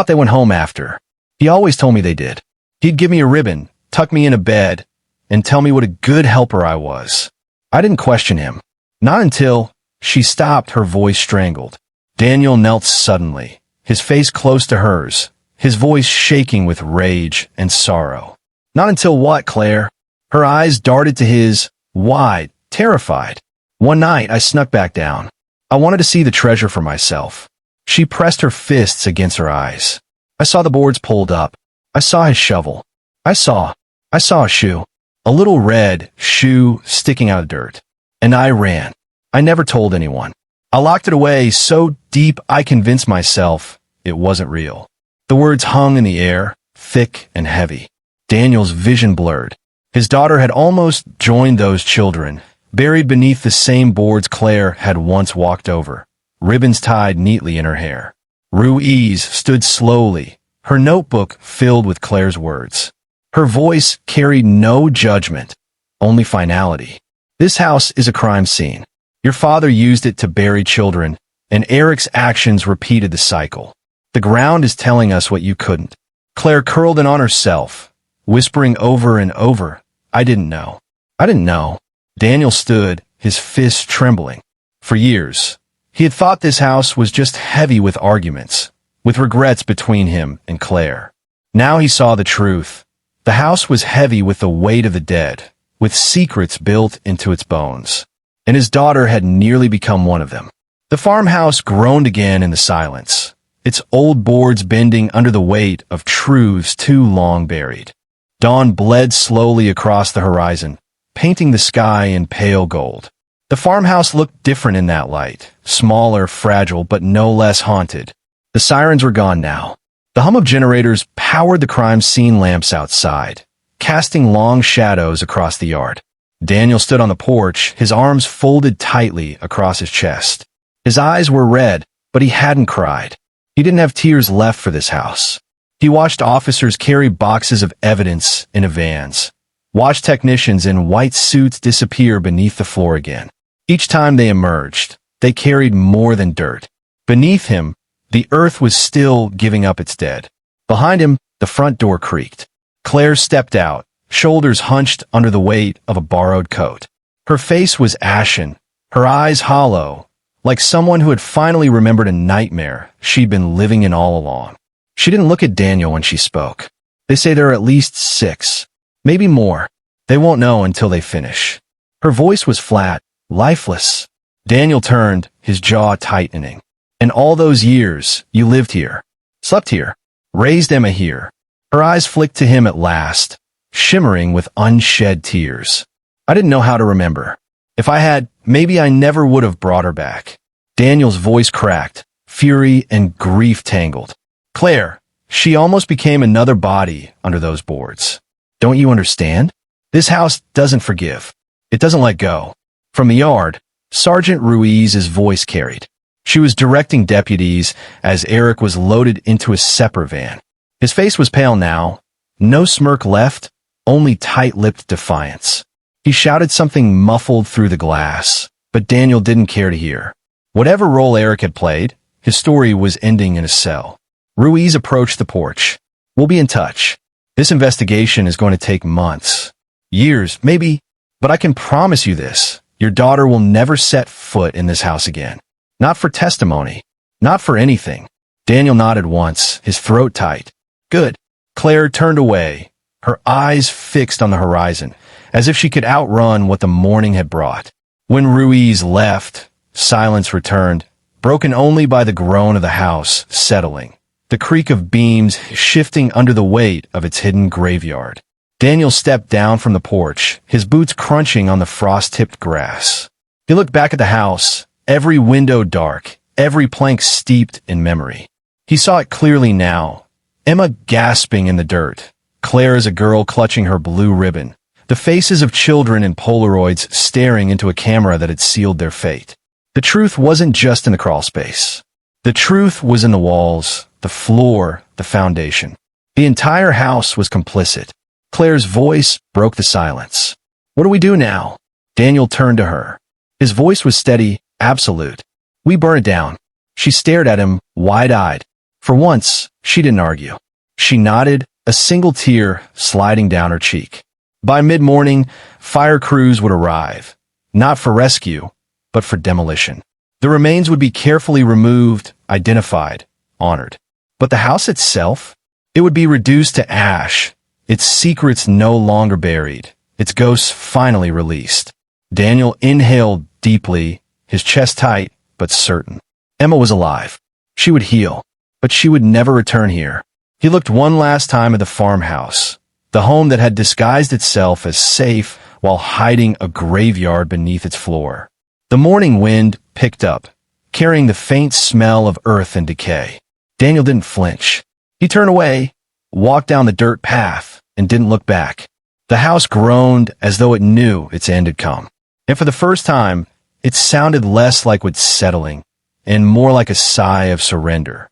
they went home after. He always told me they did. He'd give me a ribbon, tuck me in a bed, and tell me what a good helper I was. I didn't question him. Not until..." She stopped, her voice strangled. Daniel knelt suddenly, his face close to hers, his voice shaking with rage and sorrow. "Not until what, Claire?" Her eyes darted to his, wide, terrified. "One night, I snuck back down. I wanted to see the treasure for myself." She pressed her fists against her eyes. "I saw the boards pulled up. I saw his shovel. I saw a shoe. A little red shoe sticking out of dirt. And I ran. I never told anyone. I locked it away so deep I convinced myself it wasn't real." The words hung in the air, thick and heavy. Daniel's vision blurred. His daughter had almost joined those children, buried beneath the same boards Claire had once walked over, ribbons tied neatly in her hair. Ruiz stood slowly, her notebook filled with Claire's words. Her voice carried no judgment, only finality. "This house is a crime scene. Your father used it to bury children, and Eric's actions repeated the cycle. The ground is telling us what you couldn't." Claire curled in on herself, whispering over and over, "I didn't know. I didn't know." Daniel stood, his fists trembling. For years, he had thought this house was just heavy with arguments, with regrets between him and Claire. Now he saw the truth. The house was heavy with the weight of the dead, with secrets built into its bones. And his daughter had nearly become one of them. The farmhouse groaned again in the silence, its old boards bending under the weight of truths too long buried. Dawn bled slowly across the horizon, painting the sky in pale gold. The farmhouse looked different in that light, smaller, fragile, but no less haunted. The sirens were gone now. The hum of generators powered the crime scene lamps outside, casting long shadows across the yard. Daniel stood on the porch, his arms folded tightly across his chest. His eyes were red, but he hadn't cried. He didn't have tears left for this house. He watched officers carry boxes of evidence in vans, watched technicians in white suits disappear beneath the floor again. Each time they emerged, they carried more than dirt. Beneath him, the earth was still giving up its dead. Behind him, the front door creaked. Claire stepped out, shoulders hunched under the weight of a borrowed coat. Her face was ashen, her eyes hollow, like someone who had finally remembered a nightmare she'd been living in all along. She didn't look at Daniel when she spoke. They say there are at least 6, maybe more. They won't know until they finish. Her voice was flat, lifeless. Daniel turned, his jaw tightening. In all those years, you lived here, slept here, raised Emma here. Her eyes flicked to him at last, shimmering with unshed tears. I didn't know how to remember. If I had, maybe I never would have brought her back. Daniel's voice cracked, fury and grief tangled. Claire, she almost became another body under those boards. Don't you understand? This house doesn't forgive. It doesn't let go. From the yard, Sergeant Ruiz's voice carried. She was directing deputies as Eric was loaded into a separate van. His face was pale now, no smirk left, only tight-lipped defiance. He shouted something muffled through the glass, but Daniel didn't care to hear. Whatever role Eric had played, his story was ending in a cell. Ruiz approached the porch. We'll be in touch. This investigation is going to take months. Years, maybe, but I can promise you this. Your daughter will never set foot in this house again. Not for testimony. Not for anything. Daniel nodded once, his throat tight. Good. Claire turned away, her eyes fixed on the horizon, as if she could outrun what the morning had brought. When Ruiz left, silence returned, broken only by the groan of the house settling, the creak of beams shifting under the weight of its hidden graveyard. Daniel stepped down from the porch, his boots crunching on the frost-tipped grass. He looked back at the house, every window dark, every plank steeped in memory. He saw it clearly now. Emma gasping in the dirt, Claire as a girl clutching her blue ribbon, the faces of children in Polaroids staring into a camera that had sealed their fate. The truth wasn't just in the crawl space. The truth was in the walls, the floor, the foundation. The entire house was complicit. Claire's voice broke the silence. What do we do now? Daniel turned to her. His voice was steady, absolute. We burn it down. She stared at him, wide-eyed. For once, she didn't argue. She nodded, a single tear sliding down her cheek. By mid-morning, fire crews would arrive, not for rescue, but for demolition. The remains would be carefully removed, identified, honored. But the house itself? It would be reduced to ash, its secrets no longer buried, its ghosts finally released. Daniel inhaled deeply, his chest tight, but certain. Emma was alive. She would heal, but she would never return here. He looked one last time at the farmhouse, the home that had disguised itself as safe while hiding a graveyard beneath its floor. The morning wind picked up, carrying the faint smell of earth and decay. Daniel didn't flinch. He turned away, walked down the dirt path, and didn't look back. The house groaned as though it knew its end had come. And for the first time, it sounded less like what's settling, and more like a sigh of surrender.